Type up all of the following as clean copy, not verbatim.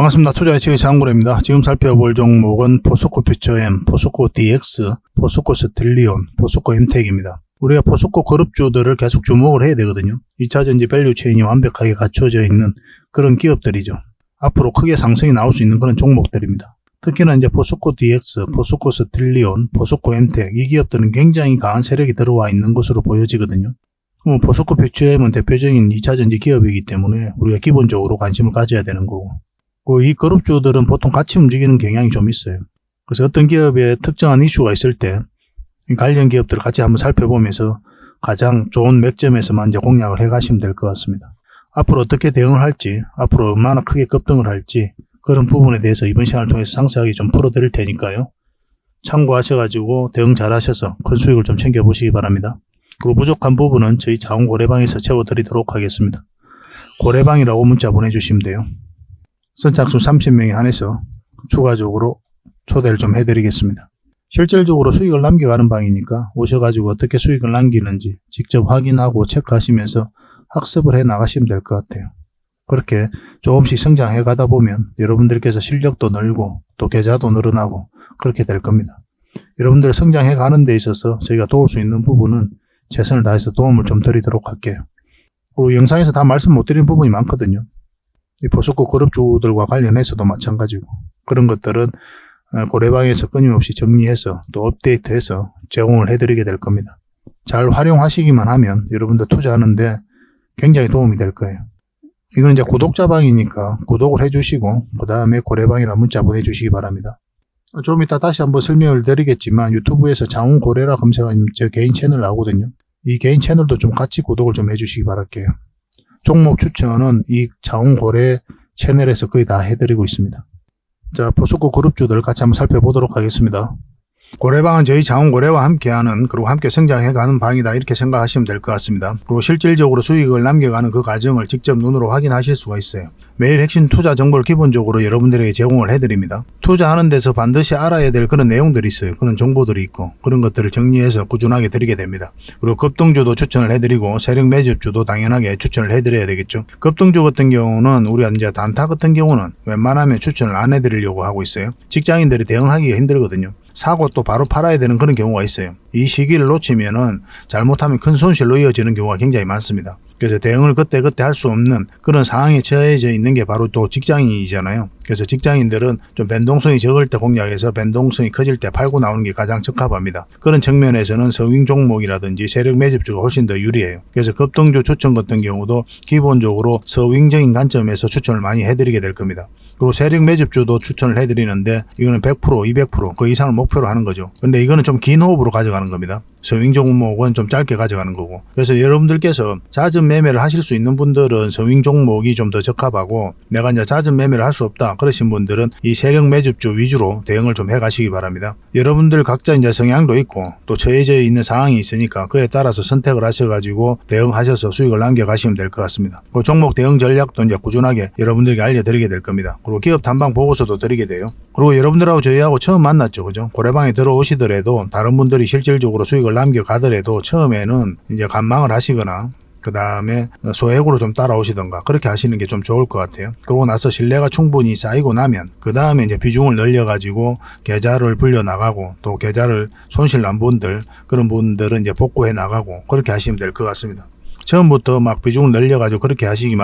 반갑습니다. 투자예측의 장군입니다. 지금 살펴볼 종목은 포스코 퓨처엠, 포스코 DX, 포스코 스틸리온, 포스코 엠텍입니다. 우리가 포스코 그룹주들을 계속 주목을 해야 되거든요. 2차전지 밸류체인이 완벽하게 갖춰져 있는 그런 기업들이죠. 앞으로 크게 상승이 나올 수 있는 그런 종목들입니다. 특히나 이제 포스코 DX, 포스코 스틸리온, 포스코 엠텍 이 기업들은 굉장히 강한 세력이 들어와 있는 것으로 보여지거든요. 포스코 퓨처엠은 대표적인 2차전지 기업이기 때문에 우리가 기본적으로 관심을 가져야 되는 거고, 이 그룹주들은 보통 같이 움직이는 경향이 좀 있어요. 그래서 어떤 기업에 특정한 이슈가 있을 때 관련 기업들을 같이 한번 살펴보면서 가장 좋은 맥점에서만 이제 공략을 해 가시면 될 것 같습니다. 앞으로 어떻게 대응을 할지, 앞으로 얼마나 크게 급등을 할지 그런 부분에 대해서 이번 시간을 통해서 상세하게 좀 풀어드릴 테니까요. 참고하셔가지고 대응 잘 하셔서 큰 수익을 좀 챙겨보시기 바랍니다. 그리고 부족한 부분은 저희 자원 고래방에서 채워드리도록 하겠습니다. 고래방이라고 문자 보내주시면 돼요. 선착순 30명에 한해서 추가적으로 초대를 좀 해드리겠습니다. 실질적으로 수익을 남겨가는 방이니까 오셔가지고 어떻게 수익을 남기는지 직접 확인하고 체크하시면서 학습을 해 나가시면 될 것 같아요. 그렇게 조금씩 성장해 가다 보면 여러분들께서 실력도 늘고 또 계좌도 늘어나고 그렇게 될 겁니다. 여러분들 성장해 가는 데 있어서 저희가 도울 수 있는 부분은 최선을 다해서 도움을 좀 드리도록 할게요. 그리고 영상에서 다 말씀 못 드린 부분이 많거든요. 이 포스코 그룹주들과 관련해서도 마찬가지고 그런 것들은 고래방에서 끊임없이 정리해서 또 업데이트해서 제공을 해드리게 될 겁니다. 잘 활용하시기만 하면 여러분들 투자하는데 굉장히 도움이 될 거예요. 이건 이제 구독자방이니까 구독을 해주시고 그 다음에 고래방이라 문자 보내주시기 바랍니다. 좀 이따 다시 한번 설명을 드리겠지만 유튜브에서 장훈고래라 검색하면 제 개인 채널 나오거든요. 이 개인 채널도 좀 같이 구독을 좀 해주시기 바랄게요. 종목 추천은 이 장훈고래 채널에서 거의 다 해드리고 있습니다. 자, 포스코 그룹주들 같이 한번 살펴보도록 하겠습니다. 고래방은 저희 장훈고래와 함께하는, 그리고 함께 성장해가는 방이다 이렇게 생각하시면 될 것 같습니다. 그리고 실질적으로 수익을 남겨가는 그 과정을 직접 눈으로 확인하실 수가 있어요. 매일 핵심 투자 정보를 기본적으로 여러분들에게 제공을 해드립니다. 투자하는 데서 반드시 알아야 될 그런 내용들이 있어요. 그런 정보들이 있고 그런 것들을 정리해서 꾸준하게 드리게 됩니다. 그리고 급등주도 추천을 해드리고 세력 매집주도 당연하게 추천을 해드려야 되겠죠. 급등주 같은 경우는 우리가 이제 단타 같은 경우는 웬만하면 추천을 안 해드리려고 하고 있어요. 직장인들이 대응하기가 힘들거든요. 사고 또 바로 팔아야 되는 그런 경우가 있어요. 이 시기를 놓치면은 잘못하면 큰 손실로 이어지는 경우가 굉장히 많습니다. 그래서 대응을 그때그때 할 수 없는 그런 상황에 처해져 있는 게 바로 또 직장인이잖아요. 그래서 직장인들은 좀 변동성이 적을 때 공략해서 변동성이 커질 때 팔고 나오는 게 가장 적합합니다. 그런 측면에서는 서윙 종목이라든지 세력 매집주가 훨씬 더 유리해요. 그래서 급등주 추천 같은 경우도 기본적으로 서윙적인 관점에서 추천을 많이 해드리게 될 겁니다. 그리고 세력 매집주도 추천을 해드리는데 이거는 100%, 200% 그 이상을 목표로 하는 거죠. 근데 이거는 좀 긴 호흡으로 가져가는 겁니다. 서윙 종목은 좀 짧게 가져가는 거고. 그래서 여러분들께서 잦은 매매를 하실 수 있는 분들은 서윙 종목이 좀 더 적합하고, 내가 이제 잦은 매매를 할 수 없다 그러신 분들은 이 세력 매집주 위주로 대응을 좀 해 가시기 바랍니다. 여러분들 각자 이제 성향도 있고 또 처해져 있는 상황이 있으니까 그에 따라서 선택을 하셔가지고 대응하셔서 수익을 남겨 가시면 될 것 같습니다. 그 종목 대응 전략도 이제 꾸준하게 여러분들에게 알려드리게 될 겁니다. 그리고 기업 탐방 보고서도 드리게 돼요. 그리고 여러분들하고 저희하고 처음 만났죠, 그죠? 고래방에 들어오시더라도 다른 분들이 실질적으로 수익을 남겨가더라도 처음에는 이제 관망을 하시거나 그 다음에 소액으로 좀 따라오시던가 그렇게 하시는 게 좀 좋을 것 같아요. 그러고 나서 신뢰가 충분히 쌓이고 나면 그 다음에 이제 비중을 늘려가지고 계좌를 불려 나가고 또 계좌를 손실 난 분들, 그런 분들은 이제 복구해 나가고 그렇게 하시면 될 것 같습니다. 처음부터 막 비중을 늘려가지고 그렇게 하시지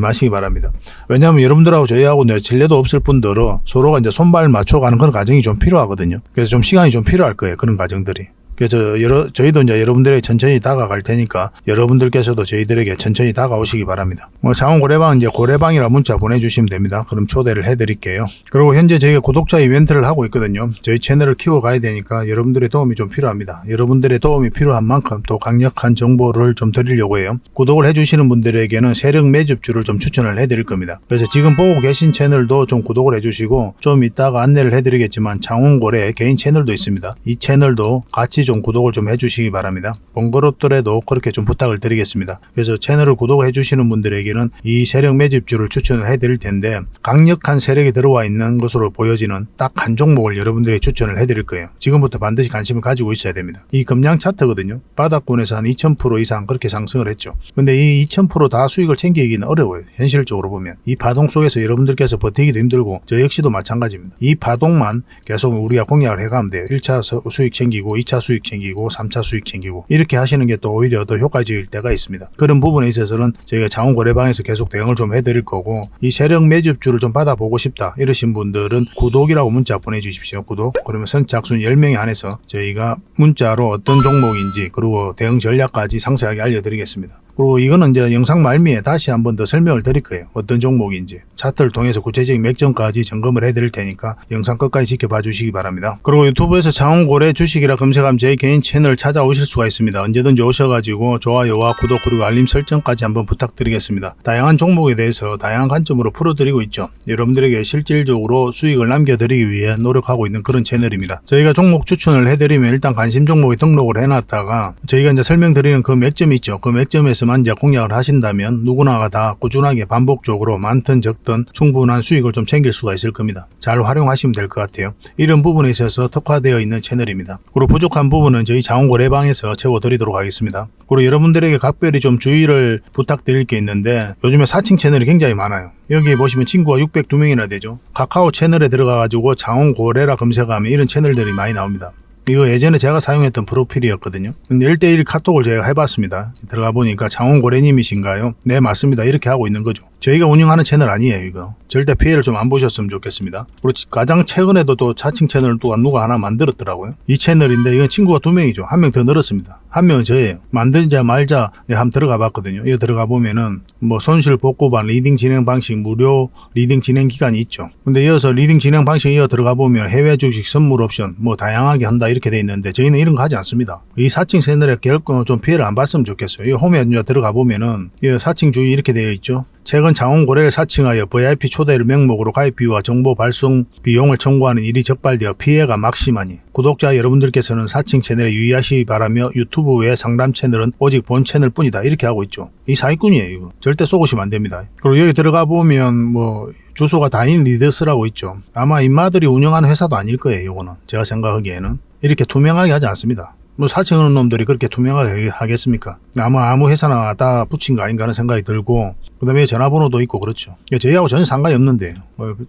마시기 바랍니다. 왜냐하면 여러분들하고 저희하고 신뢰도 없을 뿐더러 서로가 이제 손발 맞춰가는 그런 과정이 좀 필요하거든요. 그래서 좀 시간이 좀 필요할 거예요. 그런 과정들이. 그래서 저희도 이제 여러분들에게 천천히 다가갈 테니까 여러분들께서도 저희들에게 천천히 다가오시기 바랍니다. 장훈고래방은 이제 고래방이라 문자 보내주시면 됩니다. 그럼 초대를 해드릴게요. 그리고 현재 저희가 구독자 이벤트를 하고 있거든요. 저희 채널을 키워가야 되니까 여러분들의 도움이 좀 필요합니다. 여러분들의 도움이 필요한 만큼 또 강력한 정보를 좀 드리려고 해요. 구독을 해주시는 분들에게는 세력 매집주를 좀 추천을 해드릴 겁니다. 그래서 지금 보고 계신 채널도 좀 구독을 해주시고, 좀 이따가 안내를 해드리겠지만 장훈고래 개인 채널도 있습니다. 이 채널도 같이 반드시 좀 구독을 좀 해주시기 바랍니다. 번거롭더라도 그렇게 좀 부탁을 드리겠습니다. 그래서 채널을 구독해 주시는 분들에게는 이 세력 매집주를 추천을 해드릴 텐데 강력한 세력이 들어와 있는 것으로 보여지는 딱 한 종목을 여러분들에게 추천을 해드릴 거예요. 지금부터 반드시 관심을 가지고 있어야 됩니다. 이 금량 차트거든요. 바닥권에서 한 2000% 이상 그렇게 상승을 했죠. 근데 이 2000% 다 수익을 챙기기는 어려워요. 현실적으로 보면 이 파동 속에서 여러분들께서 버티기도 힘들고 저 역시도 마찬가지입니다. 이 파동만 계속 우리가 공략을 해가면 돼요. 1차 수익 챙기고 2차 수익 챙기고 3차 수익 챙기고 이렇게 하시는 게 또 오히려 더 효과적일 때가 있습니다. 그런 부분에 있어서는 저희가 자원거래방에서 계속 대응을 좀 해드릴 거고, 이 세력 매집주를 좀 받아보고 싶다 이러신 분들은 구독이라고 문자 보내주십시오. 구독. 그러면 선착순 10명에 한해서 저희가 문자로 어떤 종목인지 그리고 대응 전략까지 상세하게 알려드리겠습니다. 그리고 이거는 이제 영상 말미에 다시 한번 더 설명을 드릴 거예요. 어떤 종목인지 차트를 통해서 구체적인 맥점까지 점검을 해드릴 테니까 영상 끝까지 지켜봐 주시기 바랍니다. 그리고 유튜브에서 자원거래 주식이라 검색하면 제 개인 채널 찾아오실 수가 있습니다. 언제든지 오셔가지고 좋아요와 구독 그리고 알림 설정까지 한번 부탁드리겠습니다. 다양한 종목에 대해서 다양한 관점으로 풀어드리고 있죠. 여러분들에게 실질적으로 수익을 남겨드리기 위해 노력하고 있는 그런 채널입니다. 저희가 종목 추천을 해드리면 일단 관심 종목에 등록을 해놨다가 저희가 이제 설명드리는 그 맥점이 있죠. 그 맥점에서 만 이제 공략을 하신다면 누구나가 다 꾸준하게 반복적으로 많든 적든 충분한 수익을 좀 챙길 수가 있을 겁니다. 잘 활용하시면 될 것 같아요. 이런 부분에 있어서 특화되어 있는 채널입니다. 그리고 부족한 부분은 저희 자원거래방에서 채워드리도록 하겠습니다. 그리고 여러분들에게 각별히 좀 주의를 부탁드릴 게 있는데, 요즘에 사칭 채널이 굉장히 많아요. 여기 보시면 친구가 602명이나 되죠. 카카오 채널에 들어가가지고 자원거래라 검색하면 이런 채널들이 많이 나옵니다. 이거 예전에 제가 사용했던 프로필이었거든요. 근데 1대1 카톡을 제가 해봤습니다. 들어가 보니까 장원고래님이신가요? 네, 맞습니다. 이렇게 하고 있는 거죠. 저희가 운영하는 채널 아니에요, 이거. 절대 피해를 좀 안 보셨으면 좋겠습니다. 그리고 가장 최근에도 또 자칭 채널을 또 누가 하나 만들었더라고요. 이 채널인데 이건 친구가 2명이죠. 1명 더 늘었습니다. 1명은 저예요. 만들자 말자 한번 들어가 봤거든요. 이거 들어가 보면은 뭐 손실 복구반, 리딩 진행 방식, 무료 리딩 진행 기간이 있죠. 근데 이어서 리딩 진행 방식 이어 들어가 보면 해외 주식 선물 옵션 뭐 다양하게 한다 이렇게 돼 있는데 저희는 이런 거 하지 않습니다. 이 사칭 채널에 결코 좀 피해를 안 봤으면 좋겠어요. 이 홈에 들어가 보면은 이 사칭 주의 이렇게 되어 있죠. 최근 자원거래를 사칭하여 VIP 초대를 명목으로 가입 비유와 정보 발송 비용을 청구하는 일이 적발되어 피해가 막심하니 구독자 여러분들께서는 사칭 채널에 유의하시기 바라며 유튜브의 상담 채널은 오직 본 채널 뿐이다 이렇게 하고 있죠. 이 사기꾼이에요. 이거 절대 쏘시면 안 됩니다. 그리고 여기 들어가 보면 뭐 주소가 다인 리더스라고 있죠. 아마 인마들이 운영하는 회사도 아닐 거예요. 이거는 제가 생각하기에는 이렇게 투명하게 하지 않습니다. 뭐 사칭하는 놈들이 그렇게 투명하게 하겠습니까? 아마 아무 회사나 다 붙인 거 아닌가 하는 생각이 들고, 그 다음에 전화번호도 있고 그렇죠. 저희하고 전혀 상관이 없는데요.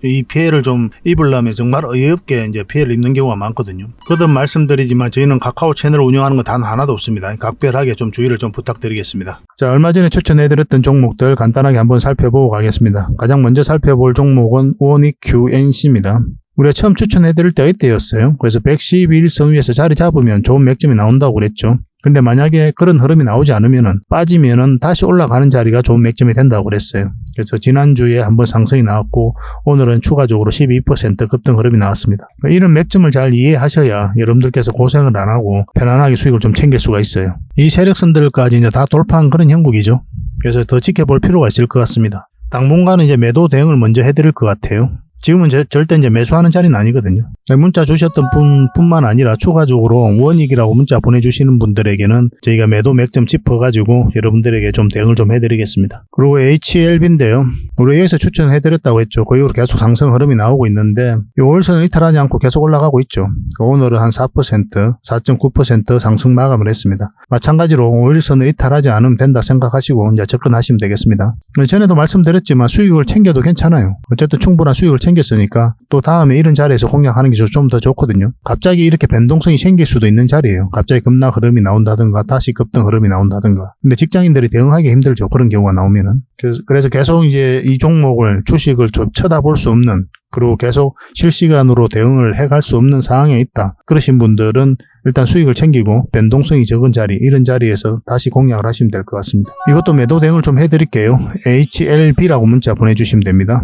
이 피해를 좀 입으려면 정말 어이없게 이제 피해를 입는 경우가 많거든요. 거듭 말씀드리지만 저희는 카카오 채널을 운영하는 건 단 하나도 없습니다. 각별하게 좀 주의를 좀 부탁드리겠습니다. 자, 얼마 전에 추천해드렸던 종목들 간단하게 한번 살펴보고 가겠습니다. 가장 먼저 살펴볼 종목은 ONIQNC입니다. 우리가 처음 추천해드릴 때가 이때였어요. 그래서 111선 위에서 자리 잡으면 좋은 맥점이 나온다고 그랬죠. 근데 만약에 그런 흐름이 나오지 않으면은 빠지면은 다시 올라가는 자리가 좋은 맥점이 된다고 그랬어요. 그래서 지난주에 한번 상승이 나왔고 오늘은 추가적으로 12% 급등 흐름이 나왔습니다. 이런 맥점을 잘 이해하셔야 여러분들께서 고생을 안 하고 편안하게 수익을 좀 챙길 수가 있어요. 이 세력선들까지 이제 다 돌파한 그런 형국이죠. 그래서 더 지켜볼 필요가 있을 것 같습니다. 당분간은 이제 매도 대응을 먼저 해드릴 것 같아요. 지금은 절대 이제 매수하는 자리는 아니거든요. 문자 주셨던 분뿐만 아니라 추가적으로 원익이라고 문자 보내주시는 분들에게는 저희가 매도 맥점 짚어가지고 여러분들에게 좀 대응을 좀 해드리겠습니다. 그리고 HLB인데요. 우리 여기서 추천해드렸다고 했죠. 그 이후로 계속 상승 흐름이 나오고 있는데 이 5일선을 이탈하지 않고 계속 올라가고 있죠. 오늘은 한 4%, 4.9% 상승 마감을 했습니다. 마찬가지로 5일선을 이탈하지 않으면 된다 생각하시고 이제 접근하시면 되겠습니다. 전에도 말씀드렸지만 수익을 챙겨도 괜찮아요. 어쨌든 충분한 수익을 챙겼으니까 또 다음에 이런 자리에서 공략하는 게 좀 더 좋거든요. 갑자기 이렇게 변동성이 생길 수도 있는 자리예요. 갑자기 급락 흐름이 나온다든가 다시 급등 흐름이 나온다든가. 근데 직장인들이 대응하기 힘들죠. 그런 경우가 나오면은. 그래서 계속 이제 이 종목을 주식을 좀 쳐다볼 수 없는, 그리고 계속 실시간으로 대응을 해갈 수 없는 상황에 있다. 그러신 분들은 일단 수익을 챙기고 변동성이 적은 자리, 이런 자리에서 다시 공략을 하시면 될 것 같습니다. 이것도 매도 대응을 좀 해드릴게요. HLB라고 문자 보내주시면 됩니다.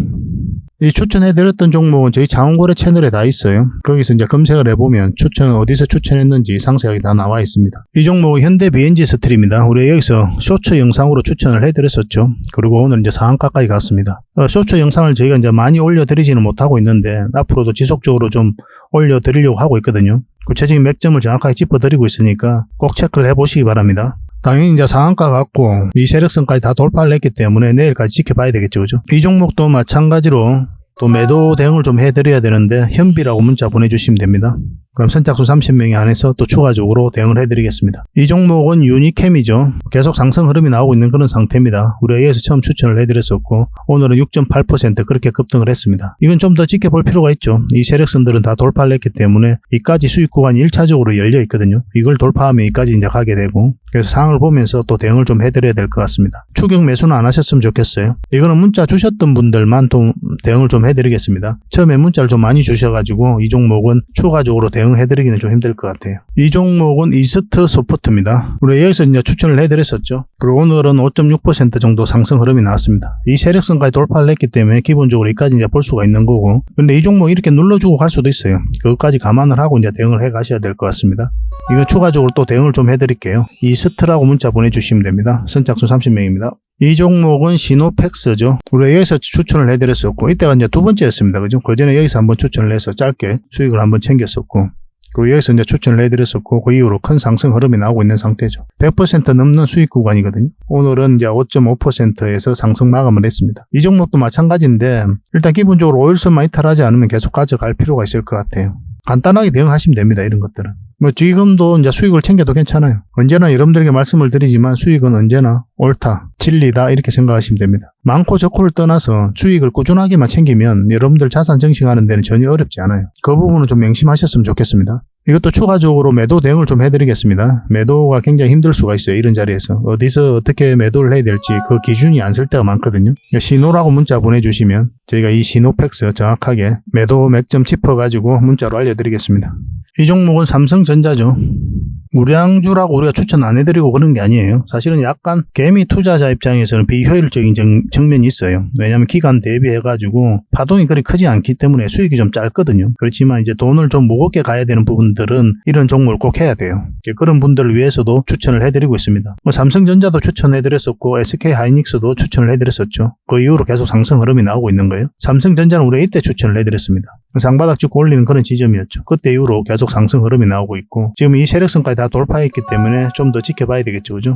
이 추천해드렸던 종목은 저희 자원거래 채널에 다 있어요. 거기서 이제 검색을 해보면 어디서 추천했는지 상세하게 다 나와 있습니다. 이 종목은 현대 BNG 스틸입니다. 우리 여기서 쇼츠 영상으로 추천을 해드렸었죠. 그리고 오늘 이제 상한가까지 갔습니다. 쇼츠 영상을 저희가 이제 많이 올려드리지는 못하고 있는데 앞으로도 지속적으로 좀 올려드리려고 하고 있거든요. 구체적인 맥점을 정확하게 짚어드리고 있으니까 꼭 체크를 해보시기 바랍니다. 당연히 이제 상한가 갖고 이 세력선까지 다 돌파를 했기 때문에 내일까지 지켜봐야 되겠죠. 그죠? 이 종목도 마찬가지로 또 매도 대응을 좀 해드려야 되는데 현비라고 문자 보내주시면 됩니다. 그럼 선착순 30명이 안에서 또 추가적으로 대응을 해드리겠습니다. 이 종목은 유니캠이죠. 계속 상승 흐름이 나오고 있는 그런 상태입니다. 우리가 여기서 처음 추천을 해드렸었고 오늘은 6.8% 그렇게 급등을 했습니다. 이건 좀 더 지켜볼 필요가 있죠. 이 세력선들은 다 돌파를 했기 때문에 이까지 수익 구간이 1차적으로 열려 있거든요. 이걸 돌파하면 이까지 이제 가게 되고 그래서 상황을 보면서 또 대응을 좀 해드려야 될 것 같습니다. 추격 매수는 안 하셨으면 좋겠어요. 이거는 문자 주셨던 분들만 또 대응을 좀 해드리겠습니다. 처음에 문자를 좀 많이 주셔가지고 이 종목은 추가적으로 대응해드리기는 좀 힘들 것 같아요. 이 종목은 이스트 소프트입니다. 우리 여기서 이제 추천을 해드렸었죠. 그리고 오늘은 5.6% 정도 상승 흐름이 나왔습니다. 이 세력선까지 돌파를 했기 때문에 기본적으로 여기까지 이제 볼 수가 있는 거고, 근데 이 종목 이렇게 눌러주고 갈 수도 있어요. 그것까지 감안을 하고 이제 대응을 해 가셔야 될 것 같습니다. 이건 추가적으로 또 대응을 좀 해드릴게요. 이스트라고 문자 보내주시면 됩니다. 선착순 30명입니다. 이 종목은 시노펙스죠. 우리가 여기서 추천을 해드렸었고, 이때가 이제 두 번째였습니다. 그죠? 그 전에 여기서 한번 추천을 해서 짧게 수익을 한번 챙겼었고, 그리고 여기서 이제 추천을 해드렸었고, 그 이후로 큰 상승 흐름이 나오고 있는 상태죠. 100% 넘는 수익 구간이거든요. 오늘은 이제 5.5%에서 상승 마감을 했습니다. 이 종목도 마찬가지인데, 일단 기본적으로 5일선만 이탈하지 않으면 계속 가져갈 필요가 있을 것 같아요. 간단하게 대응하시면 됩니다. 이런 것들은. 지금도 이제 수익을 챙겨도 괜찮아요. 언제나 여러분들에게 말씀을 드리지만 수익은 언제나 옳다, 진리다 이렇게 생각하시면 됩니다. 많고 적고를 떠나서 수익을 꾸준하게만 챙기면 여러분들 자산 증식하는 데는 전혀 어렵지 않아요. 그 부분은 좀 명심하셨으면 좋겠습니다. 이것도 추가적으로 매도 대응을 좀 해드리겠습니다. 매도가 굉장히 힘들 수가 있어요. 이런 자리에서 어디서 어떻게 매도를 해야 될지 그 기준이 안 쓸 때가 많거든요. 신호라고 문자 보내주시면 저희가 이 시노펙스 정확하게 매도 맥점 짚어가지고 문자로 알려드리겠습니다. 이 종목은 삼성전자죠. 우량주라고 우리가 추천 안 해드리고 그런 게 아니에요. 사실은 약간 개미 투자자 입장에서는 비효율적인 측면이 있어요. 왜냐하면 기간 대비해가지고 파동이 그리 크지 않기 때문에 수익이 좀 짧거든요. 그렇지만 이제 돈을 좀 무겁게 가야 되는 부분들은 이런 종목을 꼭 해야 돼요. 그런 분들을 위해서도 추천을 해드리고 있습니다. 삼성전자도 추천해드렸었고 SK하이닉스도 추천을 해드렸었죠. 그 이후로 계속 상승 흐름이 나오고 있는 거예요. 삼성전자는 우리가 이때 추천을 해드렸습니다. 상바닥 찍고 올리는 그런 지점이었죠. 그때 이후로 계속 상승 흐름이 나오고 있고 지금 이 세력선까지 다 돌파했기 때문에 좀 더 지켜봐야 되겠죠. 그죠?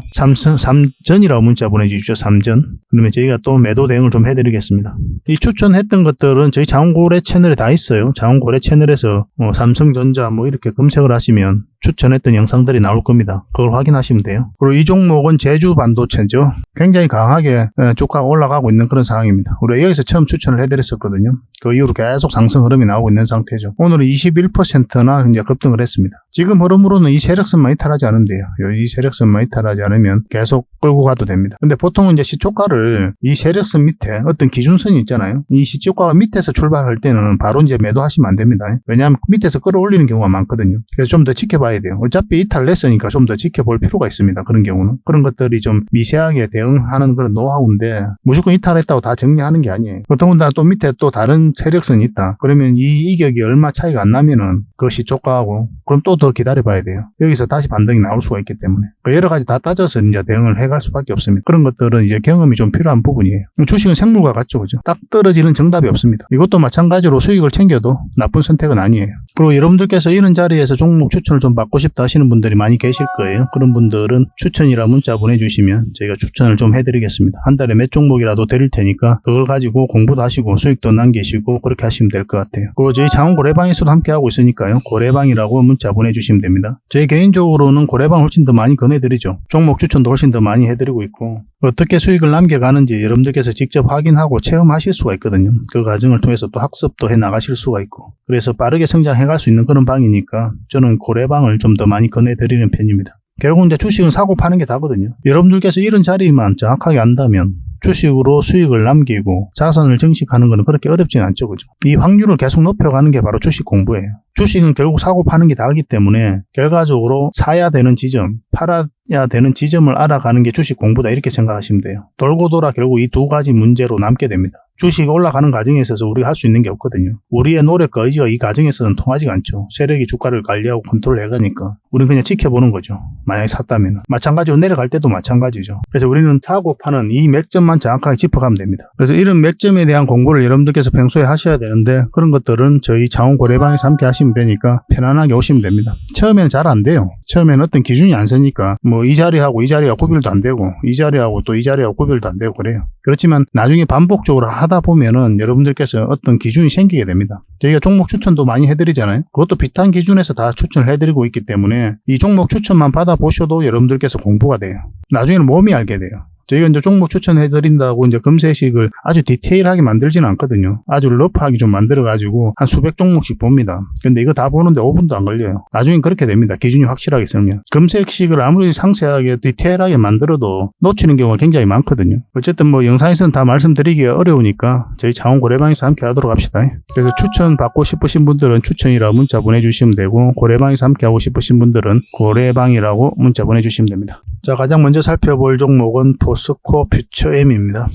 삼전이라고 문자 보내주십시오. 삼전. 그러면 저희가 또 매도 대응을 좀 해드리겠습니다. 이 추천했던 것들은 저희 자원고래 채널에 다 있어요. 자원고래 채널에서 삼성전자 이렇게 검색을 하시면 추천했던 영상들이 나올 겁니다. 그걸 확인하시면 돼요. 그리고 이 종목은 제주 반도체죠. 굉장히 강하게 주가가 올라가고 있는 그런 상황입니다. 우리가 여기서 처음 추천을 해드렸었거든요. 그 이후로 계속 상승 흐름이 나오고 있는 상태죠. 오늘은 21%나 이제 급등을 했습니다. 지금 흐름으로는 이 세력선만 이탈하지 않으면 돼요. 이 세력선만 이탈하지 않으면 계속 끌고 가도 됩니다. 근데 보통은 이제 시초가를 이 세력선 밑에 어떤 기준선이 있잖아요. 이 시초가가 밑에서 출발할 때는 바로 이제 매도하시면 안 됩니다. 왜냐하면 밑에서 끌어올리는 경우가 많거든요. 그래서 좀 더 지켜봐야 돼요. 어차피 이탈을 했으니까 좀 더 지켜볼 필요가 있습니다. 그런 경우는. 그런 것들이 좀 미세하게 대응하는 그런 노하우인데 무조건 이탈했다고 다 정리하는 게 아니에요. 더군다나 또 밑에 또 다른 세력선이 있다. 그러면 이 이격이 얼마 차이가 안 나면은 그것이 시초가하고 그럼 또 더 기다려봐야 돼요. 여기서 다시 반등이 나올 수가 있기 때문에 여러 가지 다 따져서 이제 대응을 해갈 수밖에 없습니다. 그런 것들은 이제 경험이 좀 필요한 부분이에요. 주식은 생물과 같죠, 그죠? 딱 떨어지는 정답이 없습니다. 이것도 마찬가지로 수익을 챙겨도 나쁜 선택은 아니에요. 그리고 여러분들께서 이런 자리에서 종목 추천을 좀 받고 싶다 하시는 분들이 많이 계실 거예요. 그런 분들은 추천이라 문자 보내주시면 저희가 추천을 좀 해드리겠습니다. 한 달에 몇 종목이라도 드릴 테니까 그걸 가지고 공부도 하시고 수익도 남기시고 그렇게 하시면 될 것 같아요. 그리고 저희 장원 고래방에서도 함께 하고 있으니까요. 고래방이라고 문자 보내주시면 됩니다. 저희 개인적으로는 고래방 훨씬 더 많이 권해드리죠. 종목 추천도 훨씬 더 많이 해드리고 있고 어떻게 수익을 남겨가는지 여러분들께서 직접 확인하고 체험하실 수가 있거든요. 그 과정을 통해서 또 학습도 해 나가실 수가 있고 그래서 빠르게 성장해갈 수 있는 그런 방이니까 저는 고래방을 좀 더 많이 권해드리는 편입니다. 결국 이제 주식은 사고 파는 게 다거든요. 여러분들께서 이런 자리만 정확하게 안다면 주식으로 수익을 남기고 자산을 증식하는 것은 그렇게 어렵진 않죠. 그죠? 이 확률을 계속 높여가는 게 바로 주식 공부예요. 주식은 결국 사고 파는 게 다르기 때문에 결과적으로 사야 되는 지점, 팔아야 되는 지점을 알아가는 게 주식 공부다 이렇게 생각하시면 돼요. 돌고 돌아 결국 이 두 가지 문제로 남게 됩니다. 주식 올라가는 과정에 있어서 우리가 할 수 있는 게 없거든요. 우리의 노력과 의지가 이 과정에서는 통하지가 않죠. 세력이 주가를 관리하고 컨트롤 해가니까 우리는 그냥 지켜보는 거죠. 만약에 샀다면. 마찬가지로 내려갈 때도 마찬가지죠. 그래서 우리는 사고 파는 이 맥점만 정확하게 짚어가면 됩니다. 그래서 이런 맥점에 대한 공부를 여러분들께서 평소에 하셔야 되는데 그런 것들은 저희 자원 고래방에서 함께 하시면 되니까 편안하게 오시면 됩니다. 처음에는 잘 안 돼요. 처음에는 어떤 기준이 안 서니까 뭐 이 자리하고 이 자리가 구별도 안 되고 이 자리하고 또 이 자리하고 구별도 안 되고 그래요. 그렇지만 나중에 반복적으로 하다 보면은 여러분들께서 어떤 기준이 생기게 됩니다. 저희가 종목 추천도 많이 해드리잖아요. 그것도 비슷한 기준에서 다 추천을 해드리고 있기 때문에 이 종목 추천만 받아보셔도 여러분들께서 공부가 돼요. 나중에는 몸이 알게 돼요. 저희가 이제 종목 추천해드린다고 이제 금세식을 아주 디테일하게 만들지는 않거든요. 아주 러프하게 좀 만들어가지고 한 수백 종목씩 봅니다. 근데 이거 다 보는데 5분도 안 걸려요. 나중엔 그렇게 됩니다. 기준이 확실하게 쓰면. 금세식을 아무리 상세하게 디테일하게 만들어도 놓치는 경우가 굉장히 많거든요. 어쨌든 뭐 영상에서는 다 말씀드리기가 어려우니까 저희 자원고래방에서 함께 하도록 합시다. 그래서 추천 받고 싶으신 분들은 추천이라고 문자 보내주시면 되고 고래방에서 함께 하고 싶으신 분들은 고래방이라고 문자 보내주시면 됩니다. 자, 가장 먼저 살펴볼 종목은 포스코 퓨처엠입니다.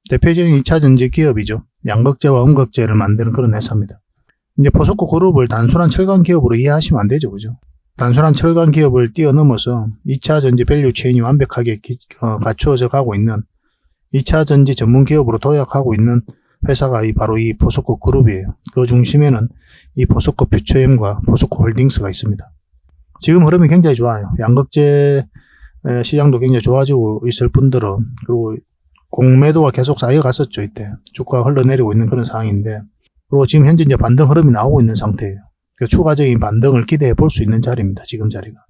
대표적인 2차전지 기업이죠. 양극재와 음극재를 만드는 그런 회사입니다. 이제 포스코 그룹을 단순한 철강 기업으로 이해하시면 안 되죠. 그죠? 단순한 철강 기업을 뛰어넘어서 2차전지 밸류 체인이 완벽하게 갖추어져 가고 있는 2차전지 전문 기업으로 도약하고 있는 회사가 바로 이 포스코 그룹이에요. 그 중심에는 이 포스코 퓨처엠과 포스코 홀딩스가 있습니다. 지금 흐름이 굉장히 좋아요. 양극재 시장도 굉장히 좋아지고 있을 뿐더러 그리고 공매도가 계속 쌓여갔었죠. 이때 주가가 흘러내리고 있는 그런 상황인데 그리고 지금 현재 이제 반등 흐름이 나오고 있는 상태예요. 추가적인 반등을 기대해 볼 수 있는 자리입니다. 지금 자리가.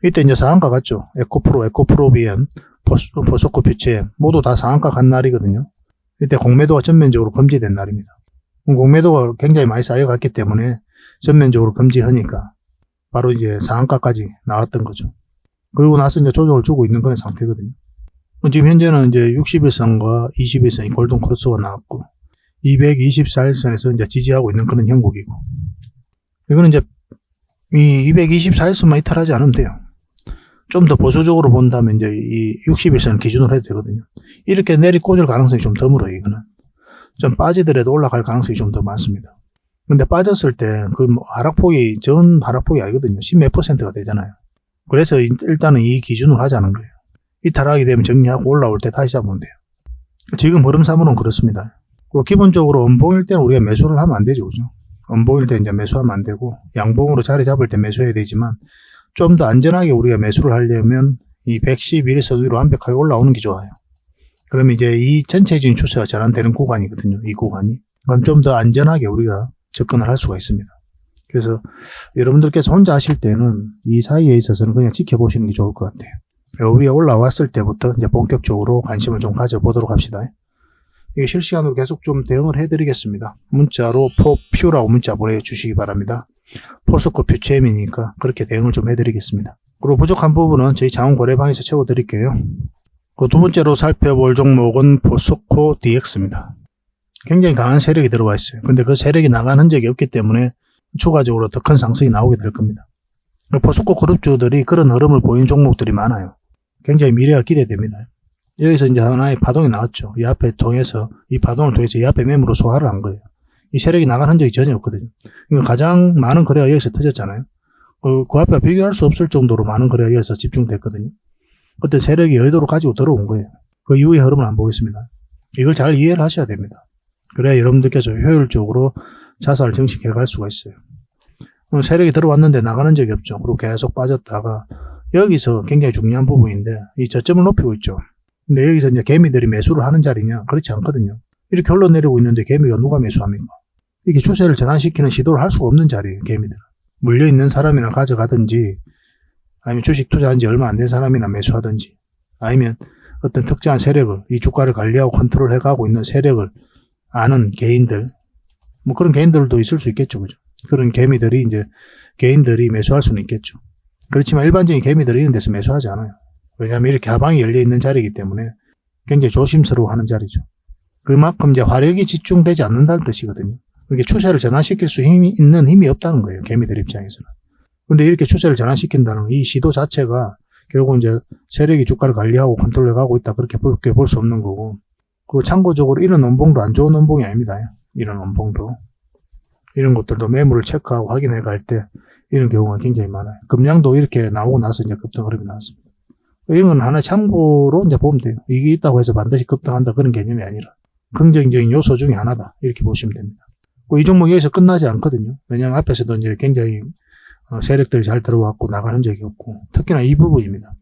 이때 이제 상한가 갔죠. 에코프로비엠, 포스코 퓨처엠 모두 다 상한가 간 날이거든요. 이때 공매도가 전면적으로 금지된 날입니다. 공매도가 굉장히 많이 쌓여갔기 때문에 전면적으로 금지하니까 바로 이제 상한가까지 나왔던 거죠. 그리고 나서 이제 조정을 주고 있는 그런 상태거든요. 지금 현재는 이제 61선과 21선이 골든 크로스가 나왔고 224일선에서 이제 지지하고 있는 그런 형국이고 이거는 이제 이 224일선만 이탈하지 않으면 돼요. 좀 더 보수적으로 본다면 이제 이 61선 기준으로 해도 되거든요. 이렇게 내리꽂을 가능성이 좀 드물어요. 이거는 좀 빠지더라도 올라갈 가능성이 좀 더 많습니다. 근데 빠졌을 때 그 하락폭이 전 하락폭이 아니거든요. 10몇 %가 되잖아요. 그래서 일단은 이 기준으로 하자는 거예요. 이탈하게 되면 정리하고 올라올 때 다시 잡으면 돼요. 지금 흐름상으로는 그렇습니다. 그리고 기본적으로 음봉일 때는 우리가 매수를 하면 안 되죠. 그죠? 음봉일 때 이제 매수하면 안 되고 양봉으로 자리 잡을 때 매수해야 되지만 좀 더 안전하게 우리가 매수를 하려면 이 111에서 위로 완벽하게 올라오는 게 좋아요. 그러면 이제 이 전체적인 추세가 전환되는 구간이거든요. 이 구간이. 그럼 좀 더 안전하게 우리가 접근을 할 수가 있습니다. 그래서 여러분들께서 혼자 하실 때는 이 사이에 있어서는 그냥 지켜보시는 게 좋을 것 같아요. 요 위에 올라왔을 때부터 이제 본격적으로 관심을 좀 가져보도록 합시다. 이게 실시간으로 계속 좀 대응을 해드리겠습니다. 문자로 포퓨라고 문자 보내주시기 바랍니다. 포스코 퓨처엠이니까 그렇게 대응을 좀 해드리겠습니다. 그리고 부족한 부분은 저희 자원거래방에서 채워드릴게요. 그 두 번째로 살펴볼 종목은 포스코 DX입니다. 굉장히 강한 세력이 들어와 있어요. 근데 그 세력이 나간 흔적이 없기 때문에 추가적으로 더 큰 상승이 나오게 될 겁니다. 포스코 그룹주들이 그런 흐름을 보이는 종목들이 많아요. 굉장히 미래가 기대됩니다. 여기서 이제 하나의 파동이 나왔죠. 이 앞에 통해서, 이 파동을 통해서 이 앞에 매물로 소화를 한 거예요. 이 세력이 나간 흔적이 전혀 없거든요. 그러니까 가장 많은 거래가 여기서 터졌잖아요. 그 앞에 비교할 수 없을 정도로 많은 거래가 여기서 집중됐거든요. 그때 세력이 의도로 가지고 들어온 거예요. 그 이후의 흐름을 안 보겠습니다. 이걸 잘 이해를 하셔야 됩니다. 그래야 여러분들께서 효율적으로 자산을 증식해 갈 수가 있어요. 세력이 들어왔는데 나가는 적이 없죠. 그리고 계속 빠졌다가 여기서 굉장히 중요한 부분인데 이 저점을 높이고 있죠. 근데 여기서 이제 개미들이 매수를 하는 자리냐? 그렇지 않거든요. 이렇게 흘러내리고 있는데 개미가 누가 매수합니까? 이게 추세를 전환시키는 시도를 할 수가 없는 자리예요. 개미들은. 물려있는 사람이나 가져가든지 아니면 주식 투자한 지 얼마 안 된 사람이나 매수하든지 아니면 어떤 특정한 세력을 이 주가를 관리하고 컨트롤해 가고 있는 세력을 아는 개인들 뭐 그런 개인들도 있을 수 있겠죠. 그죠? 그런 개미들이 이제 개인들이 매수할 수는 있겠죠. 그렇지만 일반적인 개미들이 이런 데서 매수하지 않아요. 왜냐하면 이렇게 하방이 열려 있는 자리이기 때문에 굉장히 조심스러워 하는 자리죠. 그만큼 이제 화력이 집중되지 않는다는 뜻이거든요. 이렇게 추세를 전환시킬 수 있는 힘이 없다는 거예요. 개미들 입장에서는. 그런데 이렇게 추세를 전환시킨다는 이 시도 자체가 결국 이제 세력이 주가를 관리하고 컨트롤해 가고 있다. 그렇게 볼 수 없는 거고. 그리고 참고적으로 이런 원봉도 안 좋은 원봉이 아닙니다. 이런 원봉도. 이런 것들도 매물을 체크하고 확인해 갈 때 이런 경우가 굉장히 많아요. 금량도 이렇게 나오고 나서 이제 급등 흐름이 나왔습니다. 이런 건 하나 참고로 이제 보면 돼요. 이게 있다고 해서 반드시 급등한다 그런 개념이 아니라 긍정적인 요소 중에 하나다. 이렇게 보시면 됩니다. 이 종목이 여기서 끝나지 않거든요. 왜냐하면 앞에서도 이제 굉장히 세력들이 잘 들어왔고 나가는 적이 없고 특히나 이 부분입니다.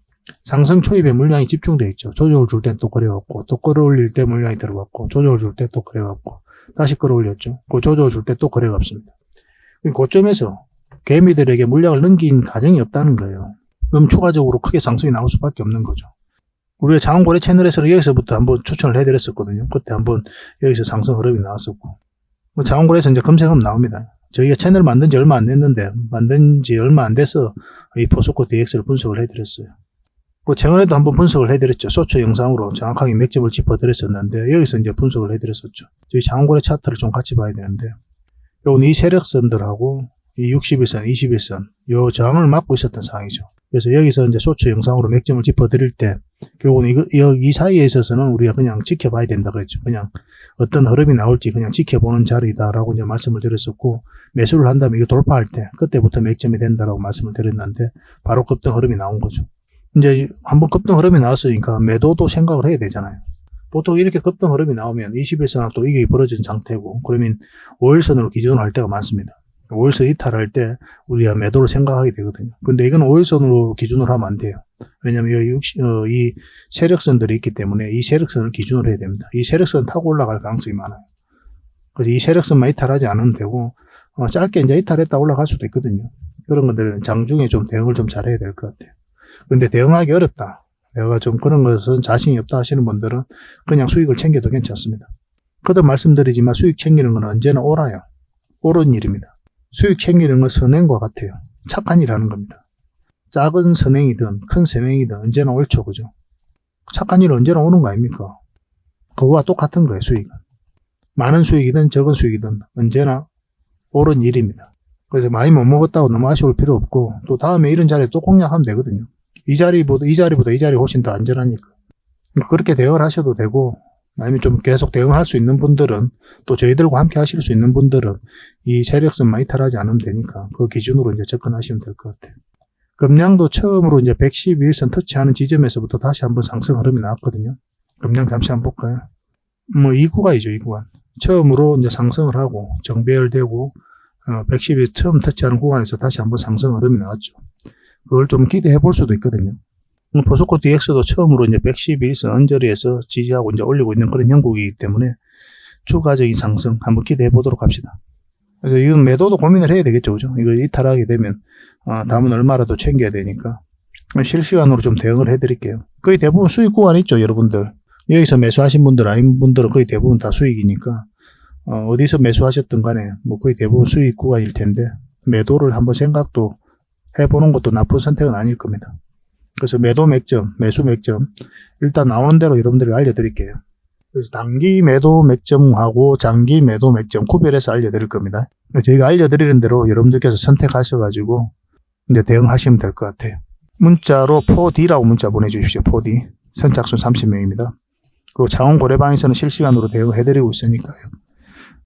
상승 초입에 물량이 집중되어 있죠. 조정을 줄 땐 또 끌어왔고 또 끌어올릴 때 물량이 들어왔고 조정을 줄 때 또 끌어왔고 다시 끌어올렸죠. 그 조정을 줄 때 또 끌어가 없습니다. 고점에서 개미들에게 물량을 넘긴 가정이 없다는 거예요. 그럼 추가적으로 크게 상승이 나올 수밖에 없는 거죠. 우리가 장원거래 채널에서는 여기서부터 한번 추천을 해드렸었거든요. 그때 한번 여기서 상승 흐름이 나왔었고 장원거래에서 이제 검색하면 나옵니다. 저희가 채널 만든 지 얼마 안 됐는데 만든 지 얼마 안 돼서 이 포스코 DX를 분석을 해드렸어요. 그리고 최근에도 한번 분석을 해드렸죠. 소초 영상으로 정확하게 맥점을 짚어드렸었는데 여기서 이제 분석을 해드렸었죠. 저희 장원거래 차트를 좀 같이 봐야 되는데 요건 이 세력선들하고 이 61선, 21선 요 저항을 막고 있었던 상황이죠. 그래서 여기서 이제 소초 영상으로 맥점을 짚어드릴 때 결국은 이 사이에 있어서는 우리가 그냥 지켜봐야 된다 그랬죠. 그냥 어떤 흐름이 나올지 그냥 지켜보는 자리다라고 이제 말씀을 드렸었고 매수를 한다면 이거 돌파할 때 그때부터 맥점이 된다라고 말씀을 드렸는데 바로 급등 흐름이 나온 거죠. 이제 한번 급등 흐름이 나왔으니까 매도도 생각을 해야 되잖아요. 보통 이렇게 급등 흐름이 나오면 21선하고 또 이게 벌어진 상태고 그러면 5일선으로 기준을 할 때가 많습니다. 5일선 이탈할 때 우리가 매도를 생각하게 되거든요. 근데 이건 5일선으로 기준으로 하면 안 돼요. 왜냐면 이 세력선들이 있기 때문에 이 세력선을 기준으로 해야 됩니다. 이 세력선 타고 올라갈 가능성이 많아요. 그래서 이 세력선만 이탈하지 않으면 되고 짧게 이제 이탈했다 올라갈 수도 있거든요. 그런 것들은 장중에 좀 대응을 좀 잘해야 될 것 같아요. 근데 대응하기 어렵다. 내가 좀 그런 것은 자신이 없다 하시는 분들은 그냥 수익을 챙겨도 괜찮습니다. 그도 말씀드리지만 수익 챙기는 건 언제나 옳아요. 옳은 일입니다. 수익 챙기는 건 선행과 같아요. 착한 일 하는 겁니다. 작은 선행이든 큰 선행이든 언제나 옳죠. 그죠? 착한 일은 언제나 오는 거 아닙니까? 그거와 똑같은 거예요. 수익은. 많은 수익이든 적은 수익이든 언제나 옳은 일입니다. 그래서 많이 못 먹었다고 너무 아쉬울 필요 없고 또 다음에 이런 자리에 또 공략하면 되거든요. 이 자리보다 이 자리 훨씬 더 안전하니까. 그렇게 대응을 하셔도 되고 아니면 좀 계속 대응할 수 있는 분들은 또 저희들과 함께 하실 수 있는 분들은 이 세력선만 이탈하지 않으면 되니까 그 기준으로 이제 접근하시면 될 것 같아요. 금량도 처음으로 이제 111선 터치하는 지점에서부터 다시 한번 상승 흐름이 나왔거든요. 금량 잠시 한번 볼까요? 이 구간이죠, 이 구간. 처음으로 이제 상승을 하고 정배열되고 110이 처음 터치하는 구간에서 다시 한번 상승 흐름이 나왔죠. 그걸 좀 기대해 볼 수도 있거든요. 포스코 DX도 처음으로 이제 111선 언저리에서 지지하고 이제 올리고 있는 그런 형국이기 때문에 추가적인 상승 한번 기대해 보도록 합시다. 그래서 이건 매도도 고민을 해야 되겠죠, 그죠? 이거 이탈하게 되면 다음은 얼마라도 챙겨야 되니까 실시간으로 좀 대응을 해드릴게요. 거의 대부분 수익 구간 있죠, 여러분들. 여기서 매수하신 분들 아닌 분들은 거의 대부분 다 수익이니까 어디서 매수하셨든 간에 뭐 거의 대부분 수익 구간일 텐데 매도를 한번 생각도 해보는 것도 나쁜 선택은 아닐 겁니다. 그래서 매도 맥점, 매수 맥점 일단 나오는 대로 여러분들이 알려드릴게요. 그래서 단기 매도 맥점하고 장기 매도 맥점 구별해서 알려드릴 겁니다. 저희가 알려드리는 대로 여러분들께서 선택하셔가지고 이제 대응하시면 될 것 같아요. 문자로 4D라고 문자 보내주십시오. 4D. 선착순 30명입니다. 그리고 창원 고래방에서는 실시간으로 대응해드리고 있으니까요.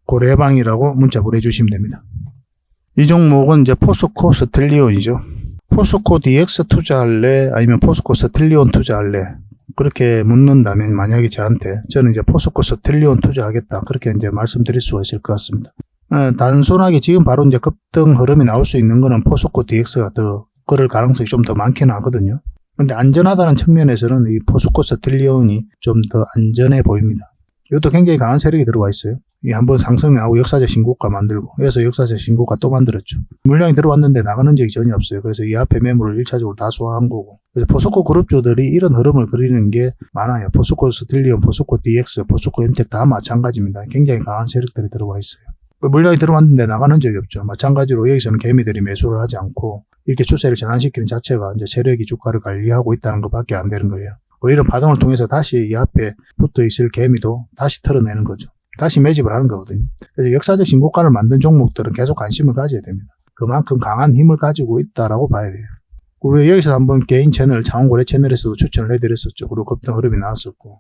고래방이라고 문자 보내주시면 됩니다. 이 종목은 이제 포스코 스틸리온이죠. 포스코 DX 투자할래? 아니면 포스코 스틸리온 투자할래? 그렇게 묻는다면 만약에 저한테 저는 이제 포스코 스틸리온 투자하겠다. 그렇게 이제 말씀드릴 수가 있을 것 같습니다. 단순하게 지금 바로 이제 급등 흐름이 나올 수 있는 거는 포스코 DX가 더 그럴 가능성이 좀 더 많긴 하거든요. 근데 안전하다는 측면에서는 이 포스코 스틸리온이 좀 더 안전해 보입니다. 이것도 굉장히 강한 세력이 들어와 있어요. 이 한번 상승이 나오고 역사적 신고가 만들고 여기서 역사적 신고가 또 만들었죠. 물량이 들어왔는데 나가는 적이 전혀 없어요. 그래서 이 앞에 매물을 1차적으로 다 소화한 거고. 그래서 포스코 그룹주들이 이런 흐름을 그리는 게 많아요. 포스코 스틸리온, 포스코 DX, 포스코 엔텍 다 마찬가지입니다. 굉장히 강한 세력들이 들어와 있어요. 물량이 들어왔는데 나가는 적이 없죠. 마찬가지로 여기서는 개미들이 매수를 하지 않고 이렇게 추세를 전환시키는 자체가 이제 세력이 주가를 관리하고 있다는 것밖에 안 되는 거예요. 이런 파동을 통해서 다시 이 앞에 붙어 있을 개미도 다시 털어내는 거죠. 다시 매집을 하는 거거든요. 그래서 역사적 신고가를 만든 종목들은 계속 관심을 가져야 됩니다. 그만큼 강한 힘을 가지고 있다라고 봐야 돼요. 우리 여기서 한번 개인 채널, 창원고래 채널에서도 추천을 해드렸었죠. 그리고 급등 흐름이 나왔었고.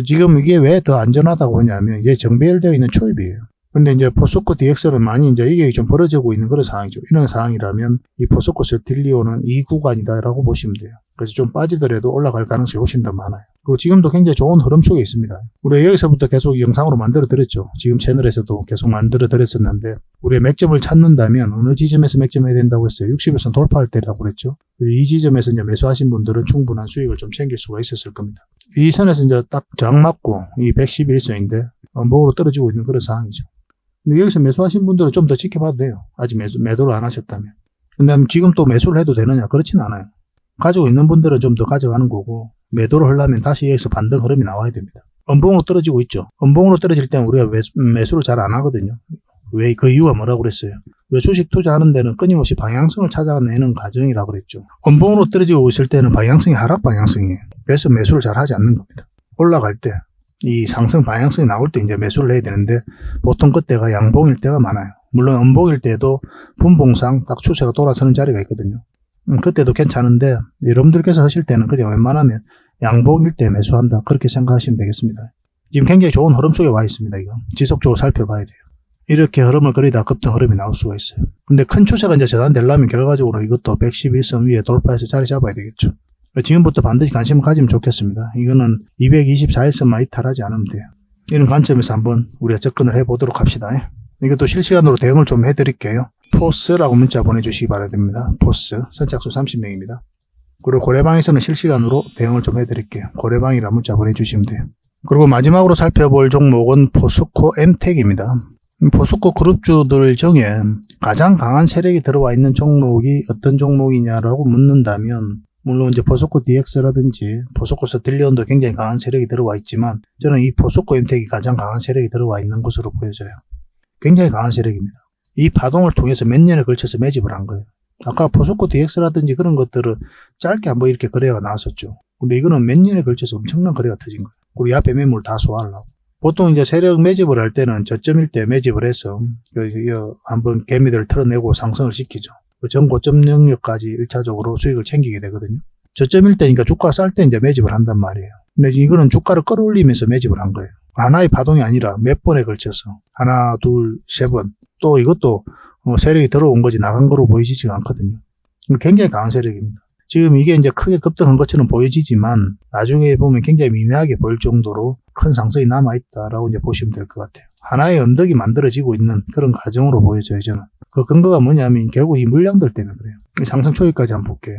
지금 이게 왜 더 안전하다고 하냐면 이게 정배열되어 있는 초입이에요. 근데 이제 포스코 DX는 많이 이제 이게 좀 벌어지고 있는 그런 상황이죠. 이런 상황이라면 이 포스코 스틸리온은 이 구간이다라고 보시면 돼요. 그래서 좀 빠지더라도 올라갈 가능성이 훨씬 더 많아요. 그리고 지금도 굉장히 좋은 흐름 속에 있습니다. 우리가 여기서부터 계속 영상으로 만들어 드렸죠. 지금 채널에서도 계속 만들어 드렸었는데 우리가 맥점을 찾는다면 어느 지점에서 맥점해야 된다고 했어요. 60일선 돌파할 때라고 그랬죠. 이 지점에서 이제 매수하신 분들은 충분한 수익을 좀 챙길 수가 있었을 겁니다. 이 선에서 이제 딱 저항 맞고 이 111선인데 목으로 떨어지고 있는 그런 상황이죠. 근데 여기서 매수하신 분들은 좀 더 지켜봐도 돼요. 아직 매도를 안 하셨다면. 근데 지금 또 매수를 해도 되느냐? 그렇진 않아요. 가지고 있는 분들은 좀 더 가져가는 거고 매도를 하려면 다시 여기서 반등 흐름이 나와야 됩니다. 음봉으로 떨어지고 있죠. 음봉으로 떨어질 때는 우리가 매수를 잘 안 하거든요. 왜 그 이유가 뭐라고 그랬어요? 왜 주식 투자하는 데는 끊임없이 방향성을 찾아내는 과정이라고 그랬죠. 음봉으로 떨어지고 있을 때는 방향성이 하락 방향성이에요. 그래서 매수를 잘 하지 않는 겁니다. 올라갈 때 이 상승 방향성이 나올 때 이제 매수를 해야 되는데 보통 그때가 양봉일 때가 많아요. 물론 음봉일 때도 분봉상 딱 추세가 돌아서는 자리가 있거든요. 그때도 괜찮은데 여러분들께서 하실 때는 그냥 웬만하면 양봉일 때 매수한다 그렇게 생각하시면 되겠습니다. 지금 굉장히 좋은 흐름 속에 와 있습니다. 이거 지속적으로 살펴봐야 돼요. 이렇게 흐름을 그리다 급등 흐름이 나올 수가 있어요. 근데 큰 추세가 이제 전환되려면 결과적으로 이것도 111선 위에 돌파해서 자리 잡아야 되겠죠. 지금부터 반드시 관심을 가지면 좋겠습니다. 이거는 224일선만 이탈하지 않으면 돼요. 이런 관점에서 한번 우리가 접근을 해보도록 합시다. 이것도 실시간으로 대응을 좀 해드릴게요. 포스라고 문자 보내주시기 바랍니다. 포스 선착순 30명입니다. 그리고 고래방에서는 실시간으로 대응을 좀 해드릴게요. 고래방이라 문자 보내주시면 돼요. 그리고 마지막으로 살펴볼 종목은 포스코 엠텍입니다. 포스코 그룹주들 중에 가장 강한 세력이 들어와 있는 종목이 어떤 종목이냐라고 묻는다면 물론 이제 포스코 DX라든지 포스코 스틸리온도 굉장히 강한 세력이 들어와 있지만 저는 이 포스코 엠텍이 가장 강한 세력이 들어와 있는 것으로 보여져요. 굉장히 강한 세력입니다. 이 파동을 통해서 몇 년에 걸쳐서 매집을 한 거예요. 아까 포스코 DX라든지 그런 것들은 짧게 한번 이렇게 거래가 나왔었죠. 근데 이거는 몇 년에 걸쳐서 엄청난 거래가 터진 거예요. 그리고 이 앞에 매물 다 소화하려고. 보통 이제 세력 매집을 할 때는 저점일 때 매집을 해서 한번 개미들을 털어내고 상승을 시키죠. 전고점 영역까지 1차적으로 수익을 챙기게 되거든요. 저점일 때니까 주가 쌀 때 이제 매집을 한단 말이에요. 근데 이거는 주가를 끌어올리면서 매집을 한 거예요. 하나의 파동이 아니라 몇 번에 걸쳐서 하나, 둘, 세 번. 또 이것도 세력이 들어온 거지 나간 거로 보이지가 않거든요. 굉장히 강한 세력입니다. 지금 이게 이제 크게 급등한 것처럼 보여지지만 나중에 보면 굉장히 미묘하게 보일 정도로 큰 상승이 남아있다라고 이제 보시면 될 것 같아요. 하나의 언덕이 만들어지고 있는 그런 과정으로 보여져요, 저는. 그 근거가 뭐냐면 결국 이 물량들 때문에 그래요. 상승 초기까지 한번 볼게요.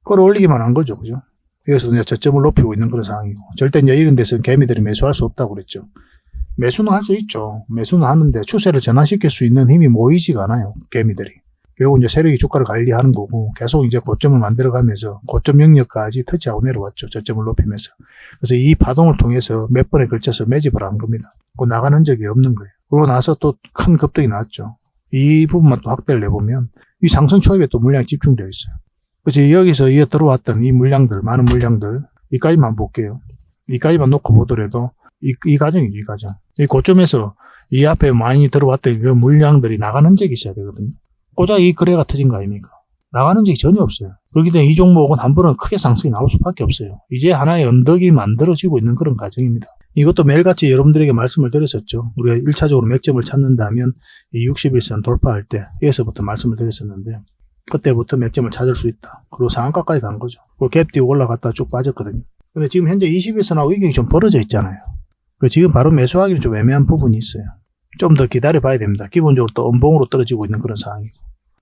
끌어올리기만 한 거죠, 그죠? 여기서 이제 저점을 높이고 있는 그런 상황이고. 절대 이제 이런 데서는 개미들이 매수할 수 없다고 그랬죠. 매수는 할 수 있죠. 매수는 하는데 추세를 전환시킬 수 있는 힘이 모이지가 않아요, 개미들이. 결국 이제 세력이 주가를 관리하는 거고 계속 이제 고점을 만들어가면서 고점 영역까지 터치하고 내려왔죠. 저점을 높이면서. 그래서 이 파동을 통해서 몇 번에 걸쳐서 매집을 한 겁니다. 그 나가는 적이 없는 거예요. 그러고 나서 또 큰 급등이 나왔죠. 이 부분만 또 확대를 내보면 이 상승 초입에 또 물량이 집중되어 있어요. 그래서 여기서 이어 들어왔던 이 물량들, 많은 물량들, 이까지만 볼게요. 이까지만 놓고 보더라도 이 과정이죠, 이 과정. 이 고점에서 이 앞에 많이 들어왔던 그 물량들이 나가는 적이 있어야 되거든요. 고작 이 거래가 터진 거 아닙니까? 나가는 적이 전혀 없어요. 그렇기 때문에 이 종목은 한 번은 크게 상승이 나올 수밖에 없어요. 이제 하나의 언덕이 만들어지고 있는 그런 과정입니다. 이것도 매일같이 여러분들에게 말씀을 드렸었죠. 우리가 1차적으로 맥점을 찾는다면 이 60일선 돌파할 때 여기서부터 말씀을 드렸었는데 그때부터 맥점을 찾을 수 있다. 그리고 상한가까지 간 거죠. 그리고 갭 띄고 올라갔다 쭉 빠졌거든요. 근데 지금 현재 20일선하고 이격이 좀 벌어져 있잖아요. 지금 바로 매수하기는 좀 애매한 부분이 있어요. 좀 더 기다려 봐야 됩니다. 기본적으로 또 음봉으로 떨어지고 있는 그런 상황이고.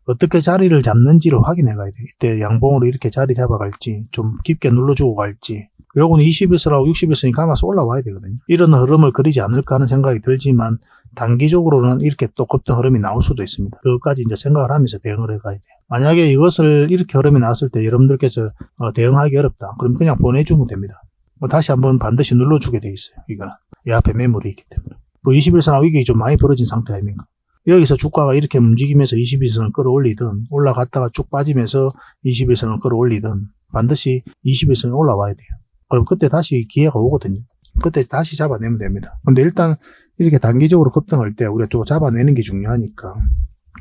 어떻게 자리를 잡는지를 확인해 가야 돼요. 이때 양봉으로 이렇게 자리 잡아갈지, 좀 깊게 눌러주고 갈지. 그러고는 21선하고 60일선이 감아서 올라와야 되거든요. 이런 흐름을 그리지 않을까 하는 생각이 들지만, 단기적으로는 이렇게 또 급등 흐름이 나올 수도 있습니다. 그것까지 이제 생각을 하면서 대응을 해 가야 돼요. 만약에 이것을 이렇게 흐름이 나왔을 때 여러분들께서 대응하기 어렵다. 그럼 그냥 보내주면 됩니다. 다시 한번 반드시 눌러주게 돼 있어요. 이거는. 이 앞에 매물이 있기 때문에. 21선하고 이게 좀 많이 벌어진 상태 아닙니까? 여기서 주가가 이렇게 움직이면서 21선을 끌어올리든 올라갔다가 쭉 빠지면서 21선을 끌어올리든 반드시 21선이 올라와야 돼요. 그럼 그때 다시 기회가 오거든요. 그때 다시 잡아내면 됩니다. 근데 일단 이렇게 단기적으로 급등할 때 우리가 좀 잡아내는 게 중요하니까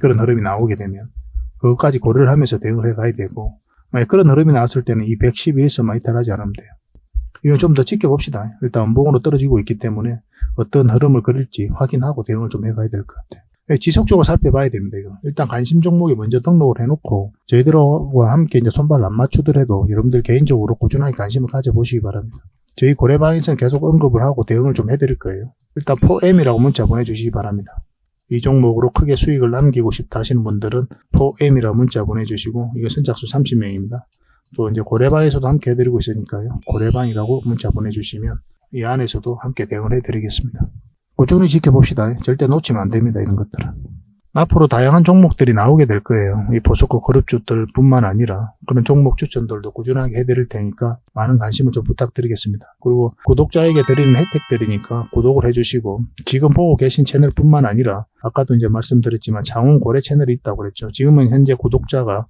그런 흐름이 나오게 되면 그것까지 고려를 하면서 대응을 해가야 되고 만약 그런 흐름이 나왔을 때는 이 111선만 이탈하지 않으면 돼요. 이건 좀 더 지켜봅시다. 일단 음봉으로 떨어지고 있기 때문에 어떤 흐름을 그릴지 확인하고 대응을 좀 해가야 될 것 같아요. 지속적으로 살펴봐야 됩니다. 이거. 일단 관심 종목에 먼저 등록을 해놓고 저희들과 함께 이제 손발을 안 맞추더라도 여러분들 개인적으로 꾸준하게 관심을 가져보시기 바랍니다. 저희 고래방에서는 계속 언급을 하고 대응을 좀 해드릴 거예요. 일단 4M이라고 문자 보내주시기 바랍니다. 이 종목으로 크게 수익을 남기고 싶다 하시는 분들은 4M이라고 문자 보내주시고, 이거 선착수 30명입니다. 또 이제 고래방에서도 함께 해드리고 있으니까요. 고래방이라고 문자 보내주시면 이 안에서도 함께 대응을 해드리겠습니다. 꾸준히 지켜봅시다. 절대 놓치면 안 됩니다. 이런 것들은. 앞으로 다양한 종목들이 나오게 될 거예요. 이 포스코 그룹주들 뿐만 아니라 그런 종목 추천들도 꾸준하게 해드릴 테니까 많은 관심을 좀 부탁드리겠습니다. 그리고 구독자에게 드리는 혜택들이니까 구독을 해주시고, 지금 보고 계신 채널 뿐만 아니라 아까도 이제 말씀드렸지만 장훈 고래 채널이 있다고 그랬죠. 지금은 현재 구독자가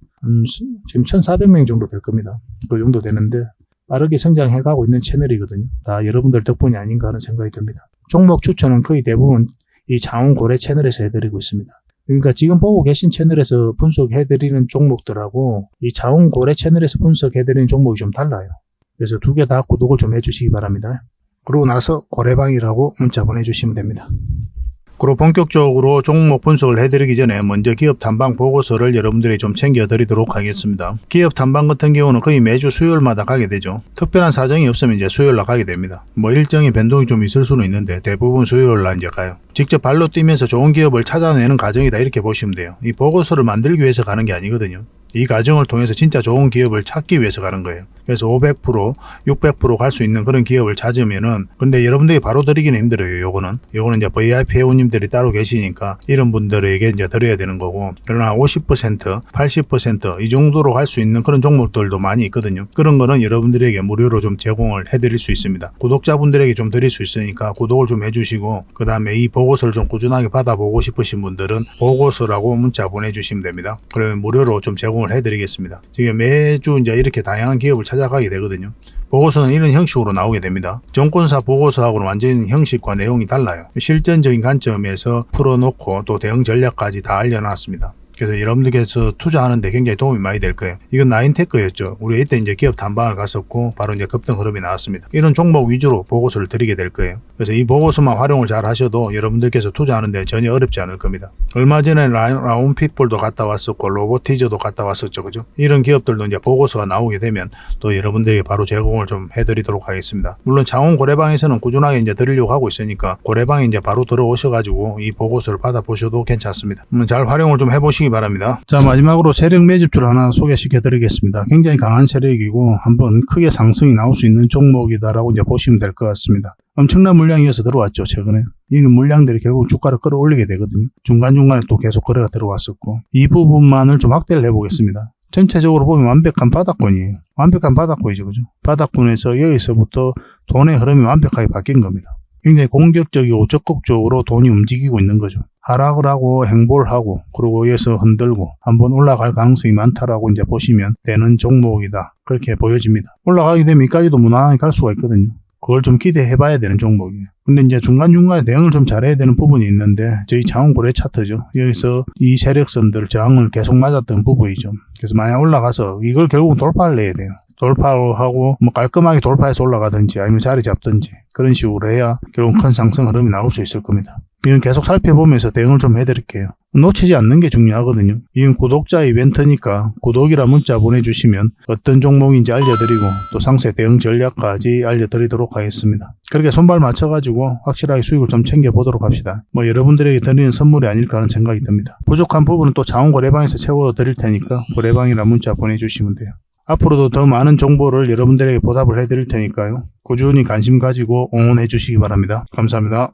지금 1,400명 정도 될 겁니다. 그 정도 되는데 빠르게 성장해가고 있는 채널이거든요. 다 여러분들 덕분이 아닌가 하는 생각이 듭니다. 종목 추천은 거의 대부분 이 장훈 고래 채널에서 해드리고 있습니다. 그러니까 지금 보고 계신 채널에서 분석해드리는 종목들하고 이 장훈 고래 채널에서 분석해드리는 종목이 좀 달라요. 그래서 두 개 다 구독을 좀 해주시기 바랍니다. 그러고 나서 고래방이라고 문자 보내주시면 됩니다. 그리고 본격적으로 종목 분석을 해드리기 전에 먼저 기업 탐방 보고서를 여러분들이 좀 챙겨드리도록 하겠습니다. 기업 탐방 같은 경우는 거의 매주 수요일마다 가게 되죠. 특별한 사정이 없으면 이제 수요일날 가게 됩니다. 뭐 일정의 변동이 좀 있을 수는 있는데 대부분 수요일날 이제 가요. 직접 발로 뛰면서 좋은 기업을 찾아내는 과정이다, 이렇게 보시면 돼요. 이 보고서를 만들기 위해서 가는 게 아니거든요. 이 과정을 통해서 진짜 좋은 기업을 찾기 위해서 가는 거예요. 그래서 500%, 600% 갈 수 있는 그런 기업을 찾으면은, 근데 여러분들이 바로 드리기는 힘들어요. 요거는 이제 VIP 회원님들이 따로 계시니까 이런 분들에게 이제 드려야 되는 거고, 그러나 50%, 80% 이 정도로 갈 수 있는 그런 종목들도 많이 있거든요. 그런 거는 여러분들에게 무료로 좀 제공을 해드릴 수 있습니다. 구독자분들에게 좀 드릴 수 있으니까 구독을 좀 해주시고, 그 다음에 이 보고서를 좀 꾸준하게 받아보고 싶으신 분들은 보고서라고 문자 보내주시면 됩니다. 그러면 무료로 좀 제공을 해드리겠습니다. 지금 매주 이제 이렇게 다양한 기업을 찾아가게 되거든요. 보고서는 이런 형식으로 나오게 됩니다. 정권사 보고서하고는 완전 형식과 내용이 달라요. 실전적인 관점에서 풀어놓고 또 대응 전략까지 다 알려놨습니다. 그래서 여러분들께서 투자하는데 굉장히 도움이 많이 될 거예요. 이건 나인테크였죠. 우리 이때 이제 기업 탐방을 갔었고 바로 이제 급등 흐름이 나왔습니다. 이런 종목 위주로 보고서를 드리게 될 거예요. 그래서 이 보고서만 활용을 잘 하셔도 여러분들께서 투자하는데 전혀 어렵지 않을 겁니다. 얼마 전에 라운핏볼도 갔다 왔었고 로보티저도 갔다 왔었죠. 그죠? 이런 기업들도 이제 보고서가 나오게 되면 또 여러분들이 바로 제공을 좀 해드리도록 하겠습니다. 물론 장훈 고래방에서는 꾸준하게 이제 드리려고 하고 있으니까 고래방에 이제 바로 들어오셔가지고 이 보고서를 받아보셔도 괜찮습니다. 잘 활용을 좀 해보시기 바랍니다. 자, 마지막으로 세력 매집주를 하나 소개시켜 드리겠습니다. 굉장히 강한 세력이고 한번 크게 상승이 나올 수 있는 종목이다라고 이제 보시면 될 것 같습니다. 엄청난 물량이어서 들어왔죠. 최근에 이런 물량들이 결국 주가를 끌어올리게 되거든요. 중간중간에 또 계속 거래가 들어왔었고, 이 부분만을 좀 확대를 해보겠습니다. 전체적으로 보면 완벽한 바닥권이에요. 완벽한 바닥권이죠. 그죠? 바닥권에서 여기서부터 돈의 흐름이 완벽하게 바뀐 겁니다. 굉장히 공격적이고 적극적으로 돈이 움직이고 있는 거죠. 하락을 하고 행보를 하고, 그리고 여기서 흔들고 한번 올라갈 가능성이 많다라고 이제 보시면 되는 종목이다, 그렇게 보여집니다. 올라가게 되면 여기까지도 무난하게 갈 수가 있거든요. 그걸 좀 기대해 봐야 되는 종목이에요. 근데 이제 중간중간에 대응을 좀 잘해야 되는 부분이 있는데, 저희 장훈 고래 차트죠. 여기서 이 세력선들 저항을 계속 맞았던 부분이죠. 그래서 만약 올라가서 이걸 결국은 돌파를 내야 돼요. 돌파를 하고 뭐 깔끔하게 돌파해서 올라가든지 아니면 자리 잡든지 그런 식으로 해야 결국 큰 상승 흐름이 나올 수 있을 겁니다. 이건 계속 살펴보면서 대응을 좀 해드릴게요. 놓치지 않는 게 중요하거든요. 이건 구독자 이벤트니까 구독이라 문자 보내주시면 어떤 종목인지 알려드리고 또 상세 대응 전략까지 알려드리도록 하겠습니다. 그렇게 손발 맞춰가지고 확실하게 수익을 좀 챙겨보도록 합시다. 뭐 여러분들에게 드리는 선물이 아닐까 하는 생각이 듭니다. 부족한 부분은 또 장훈 고래방에서 채워드릴 테니까 고래방이라 문자 보내주시면 돼요. 앞으로도 더 많은 정보를 여러분들에게 보답을 해드릴 테니까요. 꾸준히 관심 가지고 응원해 주시기 바랍니다. 감사합니다.